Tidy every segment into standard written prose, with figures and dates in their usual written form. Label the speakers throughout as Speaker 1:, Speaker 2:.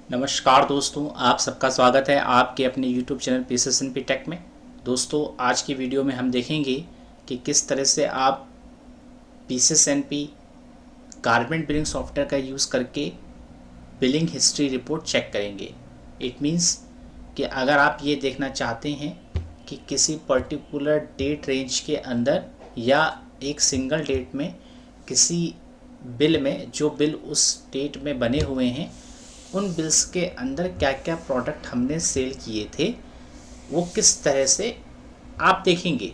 Speaker 1: नमस्कार दोस्तों, आप सबका स्वागत है आपके अपने YouTube चैनल PCSNP टेक में। दोस्तों, आज की वीडियो में हम देखेंगे कि किस तरह से आप PCSNP गारमेंट बिलिंग सॉफ्टवेयर का यूज़ करके बिलिंग हिस्ट्री रिपोर्ट चेक करेंगे। इट मीन्स कि अगर आप ये देखना चाहते हैं कि किसी पर्टिकुलर डेट रेंज के अंदर या एक सिंगल डेट में किसी बिल में जो बिल उस डेट में बने हुए हैं उन बिल्स के अंदर क्या क्या प्रोडक्ट हमने सेल किए थे वो किस तरह से आप देखेंगे।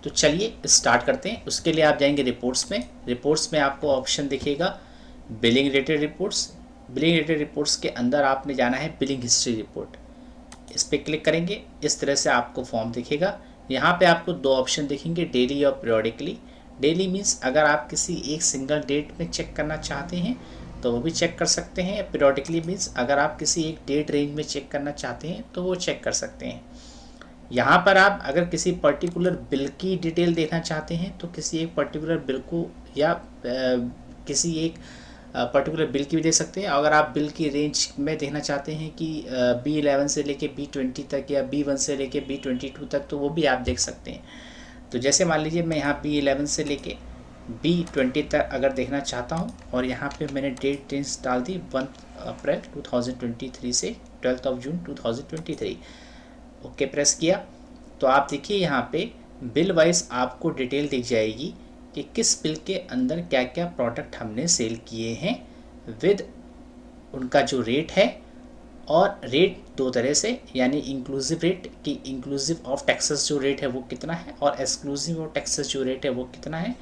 Speaker 1: तो चलिए स्टार्ट करते हैं। उसके लिए आप जाएंगे रिपोर्ट्स में आपको ऑप्शन दिखेगा billing related reports. Billing related reports के अंदर आपने जाना है बिलिंग हिस्ट्री रिपोर्ट। इस पर क्लिक करेंगे, इस तरह से आपको फॉर्म दिखेगा। यहाँ पे आपको दो ऑप्शन दिखेंगे, डेली और पीरियोडिकली। डेली मीन्स अगर आप किसी एक सिंगल डेट में चेक करना चाहते हैं तो वो भी चेक कर सकते हैं। पीरियोडिकली मीन्स अगर आप किसी एक डेट रेंज में चेक करना चाहते हैं तो वो चेक कर सकते हैं। यहाँ पर आप अगर किसी पर्टिकुलर बिल की डिटेल देखना चाहते हैं तो किसी एक पर्टिकुलर बिल को या किसी एक पर्टिकुलर बिल की भी देख सकते हैं। अगर आप बिल की रेंज में देखना चाहते हैं कि B11 से लेके B20 तक या B1 से लेके B22 तक, तो वो भी आप देख सकते हैं। तो जैसे मान लीजिए मैं यहाँ B11 से लेके B20 तक अगर देखना चाहता हूँ और यहाँ पे मैंने डेट रेंज डाल दी 1 अप्रैल 2023 से 12 जून 2023। ओके प्रेस किया तो आप देखिए यहाँ पे बिल वाइज आपको डिटेल दिख जाएगी कि किस बिल के अंदर क्या क्या प्रोडक्ट हमने सेल किए हैं विद उनका जो रेट है। और रेट दो तरह से, यानी इंक्लूसिव रेट कि इंक्लूसिव ऑफ टैक्सेस जो रेट है वो कितना है और एक्सक्लूसिव ऑफ टैक्सेस जो रेट है वो कितना है,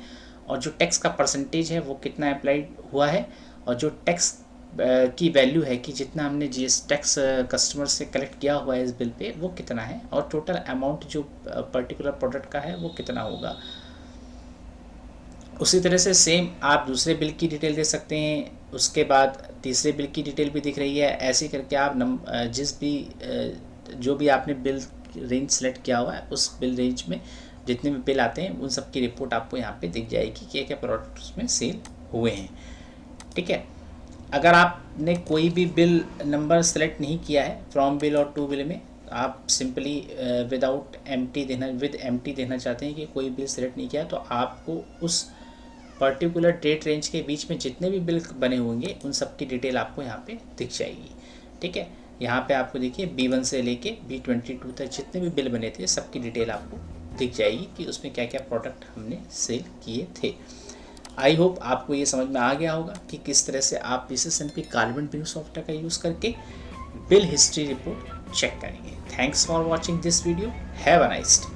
Speaker 1: और जो टैक्स का परसेंटेज है वो कितना अप्लाइड हुआ है, और जो टैक्स की वैल्यू है कि जितना हमने जीएस टैक्स कस्टमर से कलेक्ट किया हुआ है इस बिल पे वो कितना है, और टोटल अमाउंट जो पर्टिकुलर प्रोडक्ट का है वो कितना होगा। उसी तरह से सेम आप दूसरे बिल की डिटेल दे सकते हैं। उसके बाद तीसरे बिल की डिटेल भी दिख रही है। ऐसे करके आप जिस भी जो भी आपने बिल रेंज सेलेक्ट किया हुआ है उस बिल रेंज में जितने भी बिल आते हैं उन सब की रिपोर्ट आपको यहाँ पे दिख जाएगी कि क्या क्या प्रोडक्ट उसमें सेल हुए हैं। ठीक है। अगर आपने कोई भी बिल नंबर सेलेक्ट नहीं किया है फ्रॉम बिल और टू बिल में, आप सिंपली विदाउट एम्प्टी देना चाहते हैं कि कोई बिल सेलेक्ट नहीं किया है, तो आपको उस पर्टिकुलर डेट रेंज के बीच में जितने भी बिल बने होंगे उन सब की डिटेल आपको यहाँ पे दिख जाएगी। ठीक है। यहाँ पे आपको देखिए B1 से लेके B22 तक जितने भी बिल बने थे सबकी डिटेल आपको दिख जाएगी कि उसमें क्या क्या प्रोडक्ट हमने सेल किए थे। आई होप आपको ये समझ में आ गया होगा कि किस तरह से आप PCSNP गारमेंट बिलिंग सॉफ्टवेयर का यूज़ करके बिल हिस्ट्री रिपोर्ट चेक करेंगे। Thanks for watching this video. Have a nice day.